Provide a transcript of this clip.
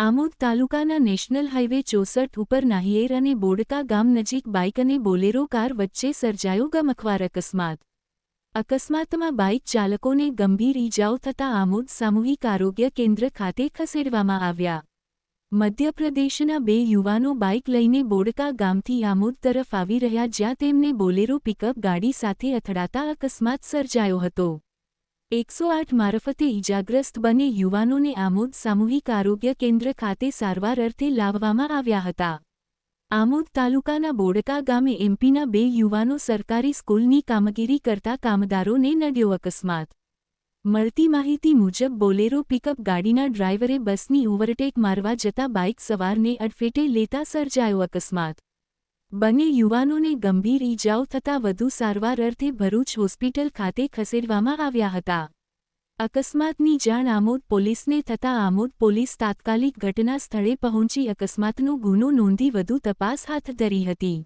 આમોદ તાલુકાના national highway 64 ઉપર નાહિયેર અને બોડકા ગામ નજીક બાઇક અને બોલેરો કાર વચ્ચે સર્જાયો ગમખ્વાર અકસ્માત. અકસ્માતમાં બાઇક ચાલકોને ગંભીર ઈજાઓ થતાં આમોદ સામૂહિક આરોગ્ય કેન્દ્ર ખાતે ખસેડવામાં આવ્યા. મધ્યપ્રદેશના બે યુવાનો બાઇક લઈને બોડકા ગામથી આમોદ તરફ આવી રહ્યા જ્યાં તેમને બોલેરો પિકઅપ ગાડી સાથે અથડાતા અકસ્માત સર્જાયો હતો. 108 મારફતે ઈજાગ્રસ્ત બંને યુવાનોને આમોદ સામૂહિક આરોગ્ય કેન્દ્ર ખાતે સારવાર અર્થે લાવવામાં આવ્યા હતા. આમોદ તાલુકાના બોડકા ગામે એમપીના બે યુવાનો સરકારી સ્કૂલની કામગીરી કરતા કામદારોને નડ્યો અકસ્માત. મળતી માહિતી મુજબ બોલેરો પિકઅપ ગાડીના ડ્રાઈવરે બસની ઓવરટેક મારવા જતા બાઇક સવારને અડફેટે લેતા સર્જાયો અકસ્માત. બંને યુવાનોને ગંભીર ઈજાઓ થતાં વધુ સારવાર અર્થે ભરૂચ હોસ્પિટલ ખાતે ખસેડવામાં આવ્યા હતા. અકસ્માતની જાણ આમોદ પોલીસને થતાં આમોદ પોલીસ તાત્કાલિક ઘટના સ્થળે પહોંચી અકસ્માતનો ગુનો નોંધી વધુ તપાસ હાથ ધરી હતી.